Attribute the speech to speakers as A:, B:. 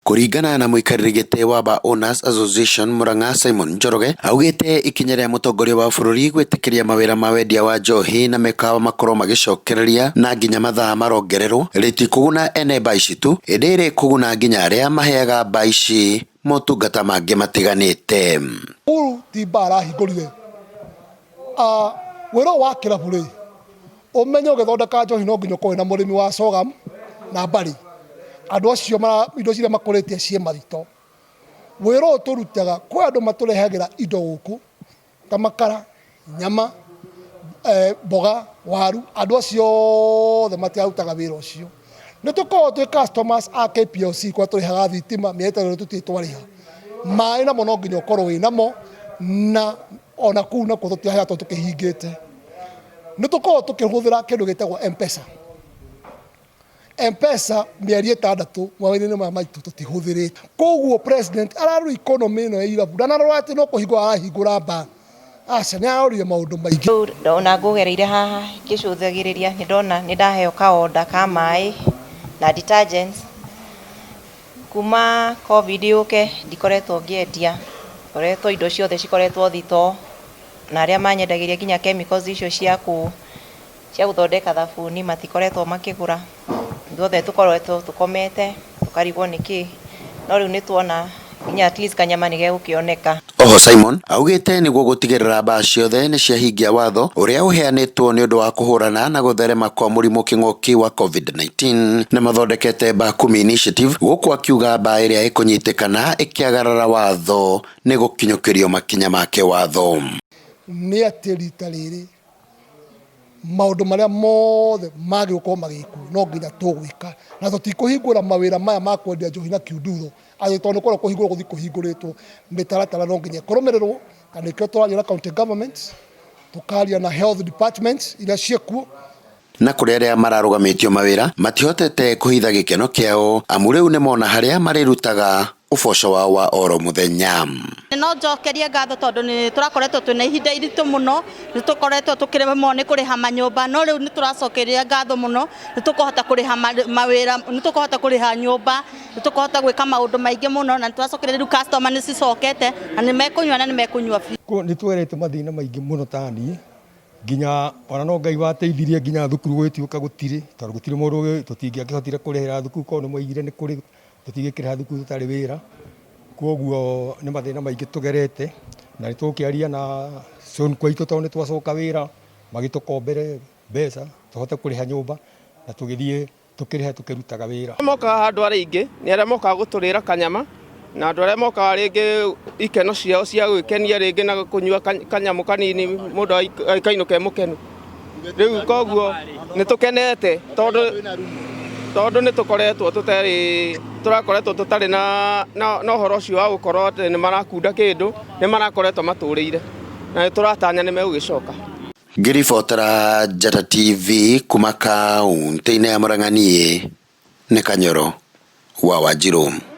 A: Kuringana na muikarĩri gĩtĩ wa Bar Owners Association Murang'a Simon Njoroge augĩte ikinya rĩa mũtongoria wa bũrũri gwĩtĩkĩria mawĩra ma wendia wa njohi na mĩkawa makorwo magicokereria na nginya mathaa marongererwo rĩtikũguna ene mba ici tu ĩndĩ rĩkũguna nginya arĩa maheaga mba ici motungata mangĩ matiganĩte.
B: Ũũ ti mba arahingũrire wĩra wa kĩrabu rĩ ũmenye ũgĩthondeka njohi no nginya ũkorwo na mũrĩmi wa sorghum na mbari andũ acio indo ciria makoretie cie mathito wĩra ũyũ tũrutaga kwĩ andũ matũrehagĩra indo gũkũ ta makara nyama mboga waru andũ acio othe matirutaga wĩra ũcio nĩ tũkoragwo twĩ customers a KPLC kwa tũrĩhaga thitima mĩeri ĩtatũ tũtirĩ twarĩha maĩ namo no nginya ũkorwo wĩ namo na ona kũu nakuo tũtiaheatwo tũkĩhingĩte nĩ tũkoragwo tũkĩhũthĩra kĩndũ gĩtagwo M-Pesa mĩeri ĩtandatũ mawĩra-inĩ maya maitũ tũtihũthĩrĩte. Koguo president ararora economy ĩno ya Irabu ndanarora atĩ no kũhingũra arahingũra mba aca nĩ arorire maũndũ maingĩ.
C: Ndona ngũgereire haha ngĩcũthagĩrĩria nĩ ndona nĩ ndaheo kaonda ka maĩ na detergents kuma COVID yũke ndikoretwo ngĩendia koretwo indo ciothe cikoretwo thito na arĩa manyendagĩria nginya chemicals icio cia gũthondeka thabuni matikoretwo makĩgũra thothe tũkoretwo tũkomete tũkarigwo nĩkĩ no rĩu nĩ tuona nginya at least kanyama nĩ gegũkĩoneka.
A: Oho Simon augĩte nĩguo gũtigĩrĩra mba ciothe nĩ ciahingia watho ũrĩa ũheanĩtwo nĩ ũndũ wa kũhũrana na gũtherema kwa mũrimũ kĩng'ũki wa COVID-19 na mathondekete mba 10 initiative gũkũ akiuga mba ĩrĩa ĩkũnyitĩkana ĩkĩagarara watho nĩ gũkinyũkĩrio makinya make watho.
B: Nĩ atĩ rita rĩrĩ maũndũ marĩa mothe magĩũkorwo magĩkwo no nginya tũgwĩka na tũtikũhingũra mawĩra maya ma kwendia njohi na kiundutho agĩtwo nĩ kũrĩa kũhingũrwo gũthiĩ kũhingũrĩtwo mĩtaratara no nginya kũrũmĩrĩrwo na nĩkĩo tũraria na county government tũkaria na health department iria ciekuo
A: na kũrĩ arĩa mararũgamĩtio mawĩra matihotete kũhitha gĩkeno kĩao amu rĩu nĩ mona harĩa marĩrutaga ũboco wao wa oro mũthenya.
D: No njokerie ngatho tondũ nĩ tũrakoretwo twĩna ihinda iritũ mũno nĩ tũkoretwo tũkĩremwo nĩ kũrĩha manyũmba no rĩu nĩ tũracokeria ngatho mũno nĩ tũkũhota kũrĩha mawĩra nĩ tũkũhota kũrĩha nyũmba nĩ tũkũhota gwĩka maũndũ maingĩ mũno na nĩ tũracokeria rĩu customer nĩ cicokete na nĩ mekũnyua na nĩ mekũnyua biũ.
E: Nĩ twerete mathĩna maingĩ mũno ta niĩ nginya ona no Ngai wateithirie nginya thukuru gwĩtuĩka gũtirĩ tondũ gũtirĩ mũndũ tũtingĩakĩhotire kũrĩhĩra thukuru korwo nĩ moigire nĩ kũrĩ tũtingĩkĩrĩha thukuru tũtarĩ wĩra koguo nĩ mathĩna maingĩ tũgerete na nĩ tũkĩaria na Son kwaitũ tondũ nĩ twacoka wĩra magĩtũkombere mbeca tũhote kũrĩha nyũmba na tũgĩthiĩ tũkĩrĩha tũkĩrutaga wĩra.
F: Mokaga andũ arĩa ingĩ nĩ arĩa mokaga gũtũrĩra kanyama na andũ arĩa mokaga rĩngĩ ikeno ciao cia gwĩkenia rĩngĩ na kũnyua kanyamũ kanini mũndũ akainũka mũkenu rĩu koguo nĩ tũkenete tondũ nĩ tũkoretwo tũrakoretwo tũtarĩ na ũhoro ũcio wa gũkorwo atĩ nĩ marakunda kĩndũ nĩ marakoretwo matũrĩire na nĩ tũratanya nĩ megũgĩcoka.
A: Ngĩribotera Njata TV kuma kaunti-inĩ ya Murang'a niĩ nĩ Kanyoro wa Wanjirũ.